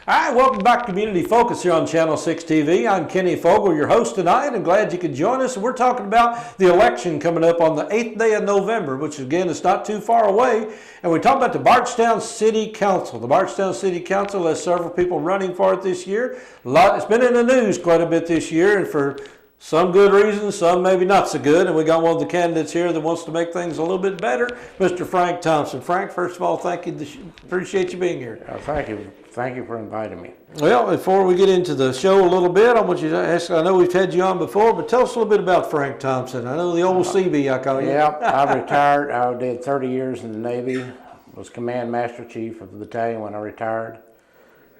All right, welcome back to Community Focus here on Channel 6 TV. I'm Kenny Fogel, your host tonight, and glad you could join us. We're talking about the election coming up on the 8th day of November, which again is not too far away. And we talk about the Bardstown City Council. The Bardstown City Council has several people running for it this year. It's been in the news quite a bit this year, and for some good reasons, some maybe not so good. And we got one of the candidates here that wants to make things a little bit better, Mr. Frank Thompson. Frank, first of all, thank you. Appreciate you being here. Thank you. Thank you for inviting me. Well, before we get into the show a little bit, I want you to ask, I know we've had you on before, but tell us a little bit about Frank Thompson. I know the old CB, I call you. Yeah, I retired. I did 30 years in the Navy, was Command Master Chief of the battalion when I retired.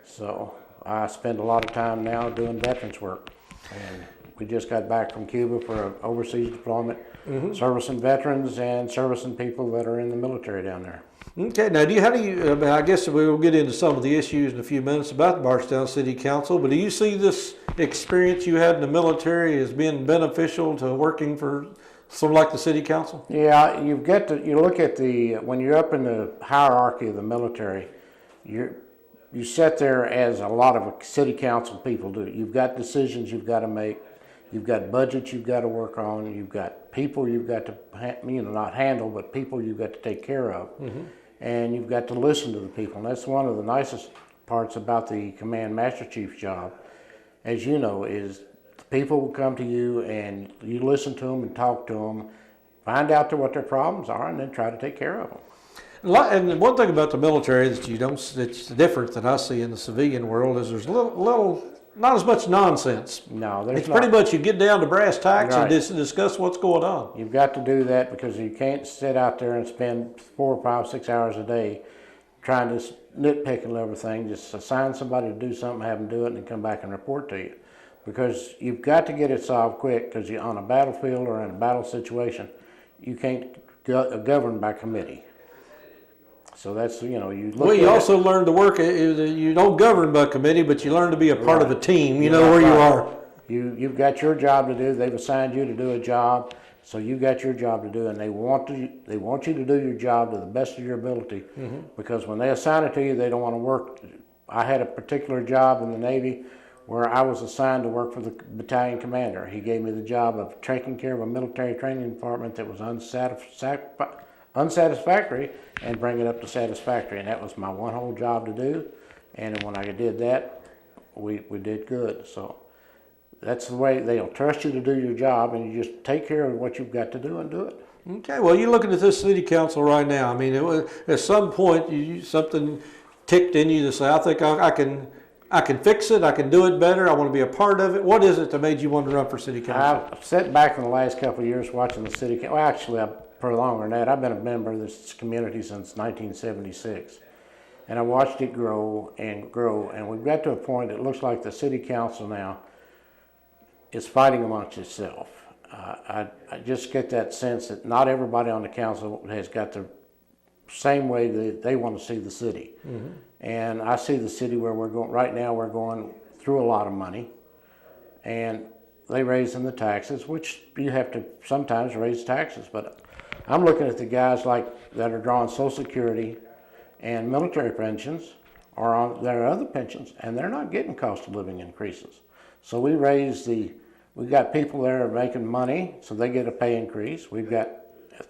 So I spend a lot of time now doing veterans work. And we just got back from Cuba for an overseas deployment, servicing veterans and servicing people that are in the military down there. Okay, now I guess we will get into some of the issues in a few minutes about the Bardstown City Council, but do you see this experience you had in the military as being beneficial to working for something like the City Council? Yeah, you look at when you're up in the hierarchy of the military, you sit there as a lot of City Council people do. You've got decisions you've got to make. You've got budgets you've got to work on. You've got people you've got to, not handle, but people you've got to take care of. And you've got to listen to the people. And that's one of the nicest parts about the Command Master Chief's job, as you know, is the people will come to you and you listen to them and talk to them, find out what their problems are, and then try to take care of them. And one thing about the military that's different than I see in the civilian world is there's not as much nonsense. No, there's It's pretty much you get down to brass tacks and discuss what's going on. You've got to do that because you can't sit out there and spend 4, 5, 6 hours a day trying to nitpick and everything. Just assign somebody to do something, have them do it, and then come back and report to you. Because you've got to get it solved quick because you're on a battlefield or in a battle situation, you can't govern by committee. So that's, you look Well, you also learn to work, you don't govern by committee, but you learn to be a part of a team. You know where you are. You've got your job to do. They've assigned you to do a job, so you've got your job to do, and they want you to do your job to the best of your ability, because when they assign it to you, they don't want to work. I had a particular job in the Navy where I was assigned to work for the battalion commander. He gave me the job of taking care of a military training department that was unsatisfactory and bring it up to satisfactory, and that was my one whole job to do. And when I did that, we did good. So that's the way they'll trust you to do your job, and you just take care of what you've got to do and do it. Okay, well, you're looking at this City Council right now. I mean, at some point, something ticked in you to say, I think I can fix it, I can do it better, I want to be a part of it. What is it that made you want to run for City Council? I've sat back in the last couple of years watching the City Council. Well, actually, for longer than that. I've been a member of this community since 1976. And I watched it grow, and we've got to a point it looks like the City Council now is fighting amongst itself. I just get that sense that not everybody on the council has got the same way that they want to see the city. And I see the city where we're going, right now we're going through a lot of money, and they raising the taxes, which you have to sometimes raise taxes, but I'm looking at the guys that are drawing Social Security and military pensions or on their other pensions, and they're not getting cost of living increases. So we got people there making money, so they get a pay increase. We've got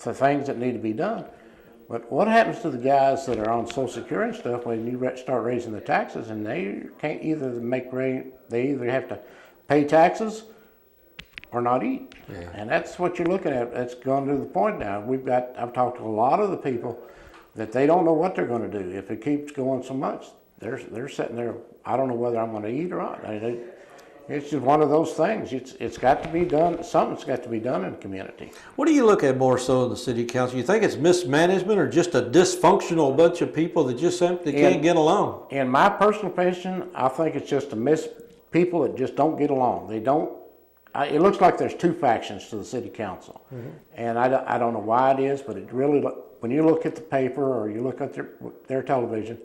the things that need to be done. But what happens to the guys that are on Social Security and stuff when you start raising the taxes, and they can't they either have to pay taxes or not eat. Yeah. And that's what you're looking at. That's gone to the point now. I've talked to a lot of the people that they don't know what they're going to do. If it keeps going so much, they're sitting there, I don't know whether I'm going to eat or not. It's just one of those things. It's got to be done. Something's got to be done in the community. What do you look at more so in the City Council? You think it's mismanagement or just a dysfunctional bunch of people that just simply can't get along? In my personal opinion, I think it's just people that just don't get along. They don't. It looks like there's two factions to the City Council, and I don't know why it is, but it really, when you look at the paper or you look at their television,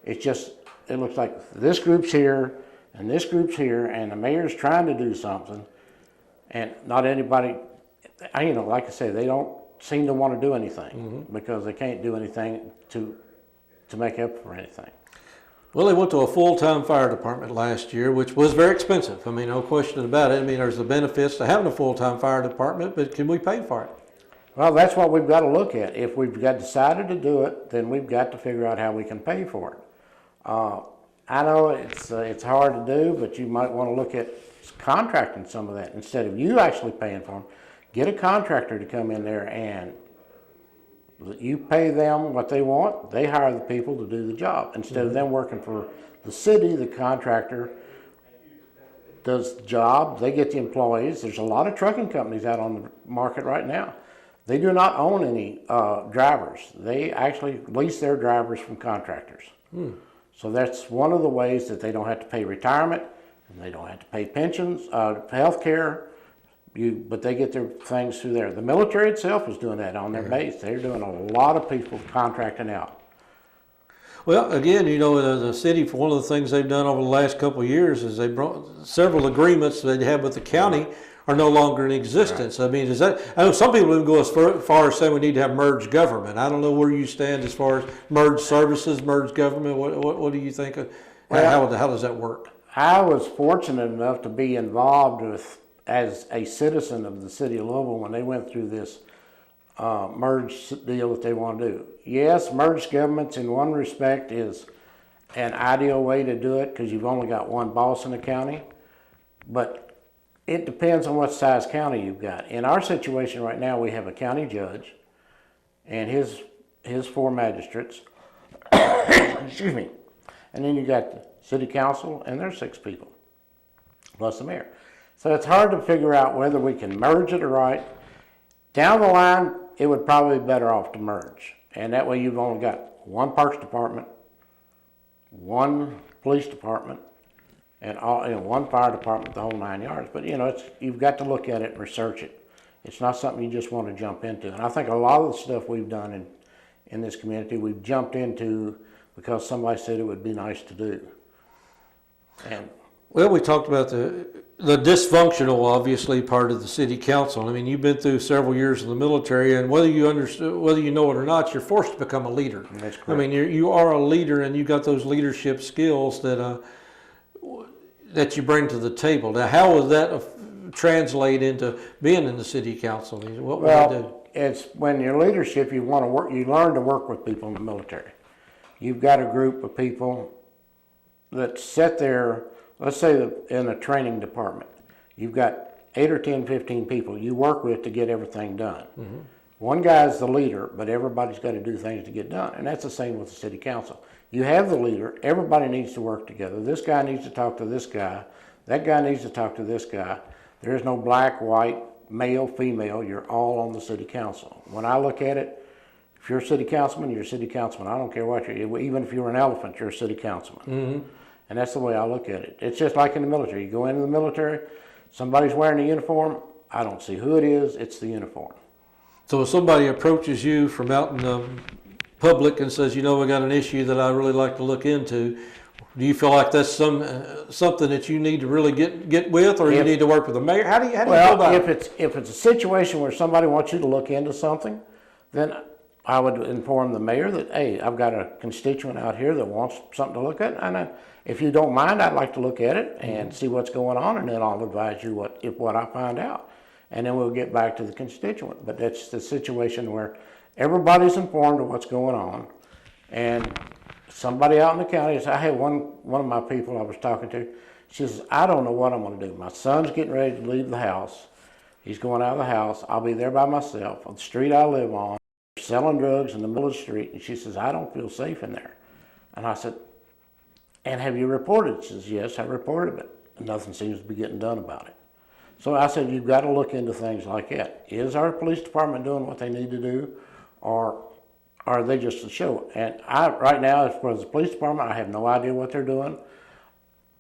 it looks like this group's here and this group's here, and the mayor's trying to do something, and not anybody. Like I said, they don't seem to want to do anything because they can't do anything to make up for anything. Well, they went to a full-time fire department last year, which was very expensive. I mean, no question about it. I mean, there's the benefits to having a full-time fire department, but can we pay for it? Well, that's what we've got to look at. If we've got decided to do it, then we've got to figure out how we can pay for it. I know it's hard to do, but you might want to look at contracting some of that instead of you actually paying for them. Get a contractor to come in there and you pay them what they want. They hire the people to do the job instead of them working for the city. The contractor does the job. They get the employees. There's a lot of trucking companies out on the market right now. They do not own any drivers. They actually lease their drivers from contractors. So that's one of the ways that they don't have to pay retirement, and they don't have to pay pensions, health care, but they get their things through there. The military itself is doing that on their base. They're doing a lot of people contracting out. Well, again, you know, the city, for one of the things they've done over the last couple of years is they brought several agreements they had with the county are no longer in existence. Right. I mean, I know some people even go as far as saying we need to have merged government. I don't know where you stand as far as merged services, merged government. What do you think? How does that work? I was fortunate enough to be involved as a citizen of the city of Louisville when they went through this merged deal that they want to do. Yes, merged governments in one respect is an ideal way to do it because you've only got one boss in the county, but it depends on what size county you've got. In our situation right now, we have a county judge and his 4 magistrates, excuse me, and then you got the city council and there's 6 people, plus the mayor. So it's hard to figure out whether we can merge it or right. Down the line, it would probably be better off to merge. And that way you've only got 1 parks department, 1 police department, and 1 fire department, the whole 9 yards. But you know, you've got to look at it and research it. It's not something you just want to jump into. And I think a lot of the stuff we've done in this community, we've jumped into because somebody said it would be nice to do. And well, we talked about the dysfunctional, obviously, part of the city council. I mean, you've been through several years in the military, and whether you know it or not, you're forced to become a leader. That's correct. I mean, you are a leader, and you got those leadership skills that you bring to the table. Now, how would that translate into being in the city council? What would that do? It's when you're leadership, you want to work. You learn to work with people in the military. You've got a group of people that sit there. Let's say in a training department, you've got 8 or 10, 15 people you work with to get everything done. Mm-hmm. One guy's the leader, but everybody's got to do things to get done. And that's the same with the city council. You have the leader, everybody needs to work together. This guy needs to talk to this guy. That guy needs to talk to this guy. There's no black, white, male, female. You're all on the city council. When I look at it, if you're a city councilman, you're a city councilman. I don't care what you're, even if you're an elephant, you're a city councilman. Mm-hmm. And that's the way I look at it. It's just like in the military. You go into the military, somebody's wearing a uniform, I don't see who it is, it's the uniform. So if somebody approaches you from out in the public and says, you know, we got an issue that I'd really like to look into, do you feel like that's something that you need to really get with, or you need to work with the mayor? How do you feel about it? If it's a situation where somebody wants you to look into something, then I would inform the mayor that, hey, I've got a constituent out here that wants something to look at, and if you don't mind, I'd like to look at it and see what's going on, and then I'll advise you what I find out. And then we'll get back to the constituent. But that's the situation where everybody's informed of what's going on. And somebody out in the county, I had one of my people I was talking to, she says, I don't know what I'm going to do. My son's getting ready to leave the house. He's going out of the house. I'll be there by myself on the street I live on, selling drugs in the middle of the street. And she says, I don't feel safe in there. And I said, and have you reported? She says, yes, I reported it. And nothing seems to be getting done about it. So I said, you've got to look into things like that. Is our police department doing what they need to do, or are they just a show? And right now, as far as the police department, I have no idea what they're doing.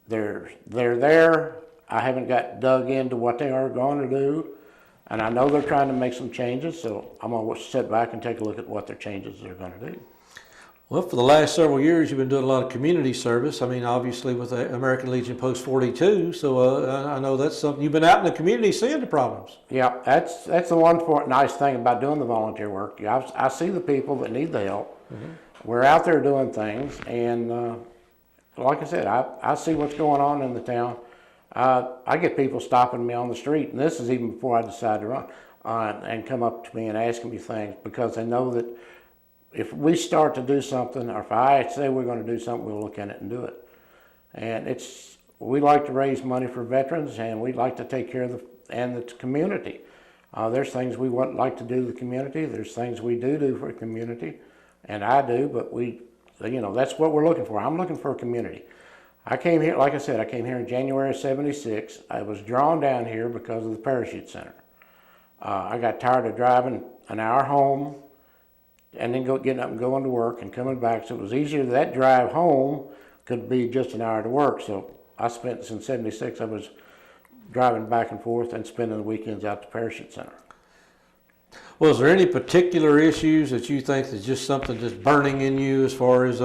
They're there. I haven't got dug into what they are going to do. And I know they're trying to make some changes, so I'm going to sit back and take a look at what their changes are going to do. Well, for the last several years, you've been doing a lot of community service. I mean, obviously with the American Legion Post 42, so I know that's something. You've been out in the community seeing the problems. Yeah, that's the one nice thing about doing the volunteer work. I see the people that need the help. Mm-hmm. We're out there doing things, and like I said, I see what's going on in the town. I get people stopping me on the street, and this is even before I decide to run, and come up to me and asking me things because they know that if we start to do something, or if I say we're going to do something, we'll look at it and do it. And we like to raise money for veterans, and we like to take care of the community. There's things we would like to do to the community. There's things we do for the community, and I do, but that's what we're looking for. I'm looking for a community. I came here, like I said, I came here in January of '76. I was drawn down here because of the parachute center. I got tired of driving an hour home and then getting up and going to work and coming back. So it was easier. That drive home could be just an hour to work. So I spent, since '76, I was driving back and forth and spending the weekends out at the parachute center. Well, is there any particular issues that you think is just something that's burning in you as far as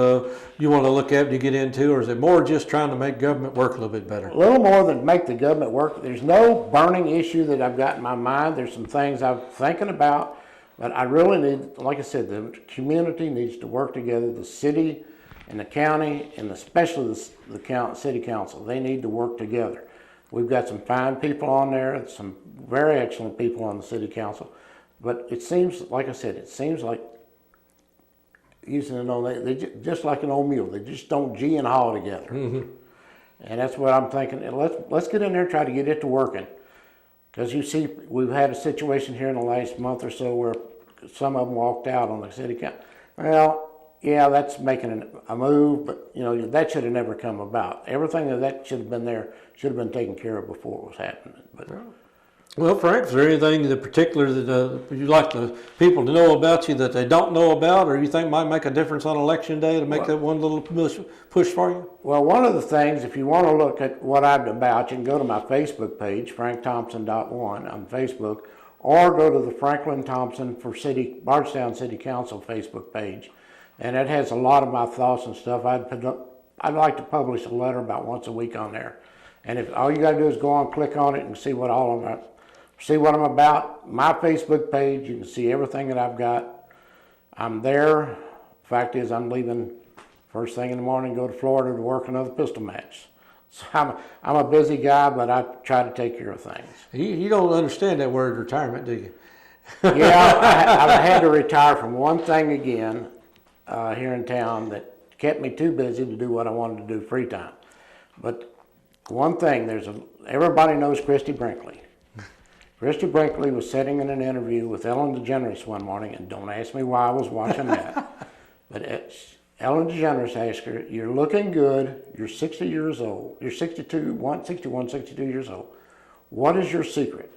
you want to look at and get into, or is it more just trying to make government work a little bit better? A little more than make the government work. There's no burning issue that I've got in my mind. There's some things I'm thinking about, but I really need, like I said, the community needs to work together. The city and the county, and especially the city council, they need to work together. We've got some fine people on there, some very excellent people on the city council. But it seems, like I said, using an old, just like an old mule, they just don't gee and haw together. Mm-hmm. And that's what I'm thinking. And let's get in there and try to get it to working. Because you see, we've had a situation here in the last month or so where some of them walked out on the city council. Well, yeah, that's making a move, but that should have never come about. Everything that should have been there should have been taken care of before it was happening. But. Well, Frank, is there anything in particular that you'd like the people to know about you that they don't know about, or you think might make a difference on Election Day to make that one little push for you? Well, one of the things, if you want to look at what I'm about, you can go to my Facebook page, FrankThompson.1 on Facebook, or go to the Franklin Thompson for Bardstown City Council Facebook page, and it has a lot of my thoughts and stuff. I'd like to publish a letter about once a week on there, and if all you got to do is go on, click on it, and see what I'm about. My Facebook page, you can see everything that I've got. I'm there. Fact is, I'm leaving first thing in the morning, go to Florida to work another pistol match. So I'm a busy guy, but I try to take care of things. You don't understand that word retirement, do you? Yeah, I've had to retire from one thing again here in town that kept me too busy to do what I wanted to do free time. But one thing, everybody knows Christy Brinkley. Christy Brinkley was sitting in an interview with Ellen DeGeneres one morning, and don't ask me why I was watching that. But Ellen DeGeneres asked her, "You're looking good, you're 60 years old, you're 61, 62 years old. What is your secret?"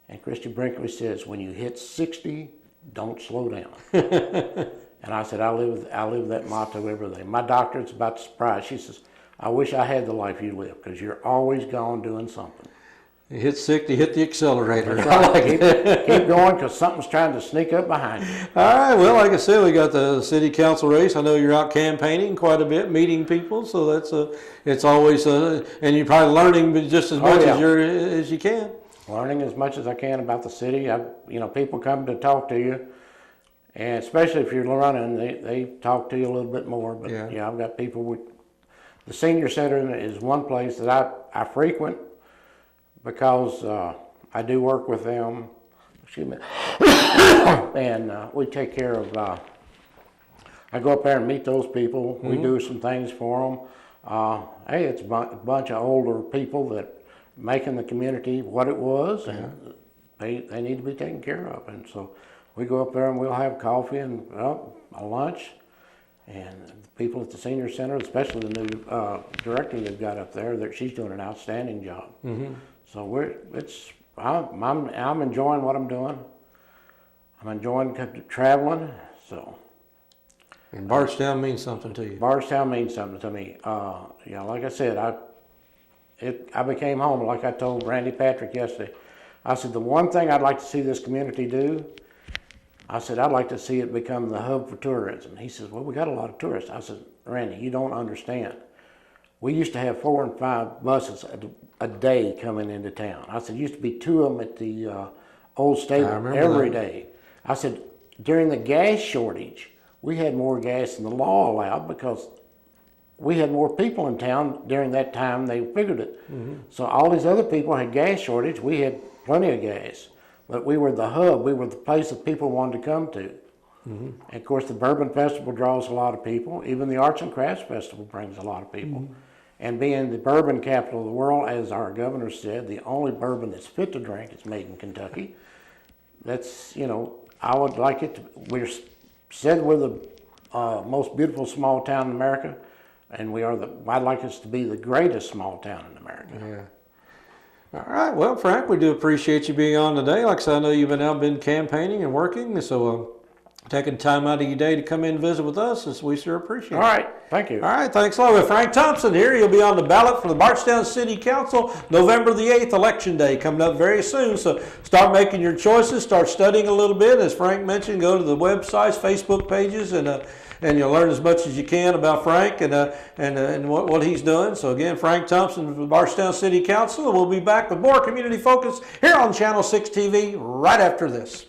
And Christy Brinkley says, "When you hit 60, don't slow down." And I said, I live that motto every day. My doctor's about to surprise. She says, "I wish I had the life you live, because you're always gone doing something." You hit 60, hit the accelerator. That's right. Keep going, because something's trying to sneak up behind you. All right. Well, like I said, we got the city council race. I know you're out campaigning quite a bit, meeting people. So it's always and you're probably learning just as much as you can. Learning as much as I can about the city. People come to talk to you, and especially if you're running, they talk to you a little bit more. But yeah, I've got people the senior center is one place that I frequent, because I do work with them, and we take care of, I go up there and meet those people. Mm-hmm. We do some things for them. Hey, it's a bunch of older people that making the community what it was, and they need to be taken care of. And so we go up there and we'll have coffee and a lunch. And the people at the senior center, especially the new director they've got up there, she's doing an outstanding job. Mm-hmm. So I'm enjoying what I'm doing. I'm enjoying traveling. So. And Bardstown means something to you. Bardstown means something to me. Like I said, I became home. Like I told Randy Patrick yesterday, I said the one thing I'd like to see this community do, I said I'd like to see it become the hub for tourism. He says, "Well, we got a lot of tourists." I said, "Randy, you don't understand. We used to have 4 and 5 buses a day coming into town." I said, "Used to be 2 of them at the old stable every day." I said, "During the gas shortage, we had more gas than the law allowed, because we had more people in town during that time. They figured it. So all these other people had gas shortage. We had plenty of gas, but we were the hub. We were the place that people wanted to come to. And of course, the Bourbon Festival draws a lot of people. Even the Arts and Crafts Festival brings a lot of people. And being the bourbon capital of the world, as our governor said, the only bourbon that's fit to drink is made in Kentucky. That's, you know, I would like it to, said we're the most beautiful small town in America, and I'd like us to be the greatest small town in America. Yeah. All right. Well, Frank, we do appreciate you being on today. Like I said, I know you've been campaigning and working, so taking time out of your day to come in and visit with us, we sure appreciate it. All right. Thank you. All right. Thanks a lot. With Frank Thompson here, he'll be on the ballot for the Bardstown City Council November the 8th, Election Day, coming up very soon. So start making your choices, start studying a little bit. As Frank mentioned, go to the websites, Facebook pages, and you'll learn as much as you can about Frank and what he's doing. So again, Frank Thompson from the Bardstown City Council, and we'll be back with more community focus here on Channel 6 TV right after this.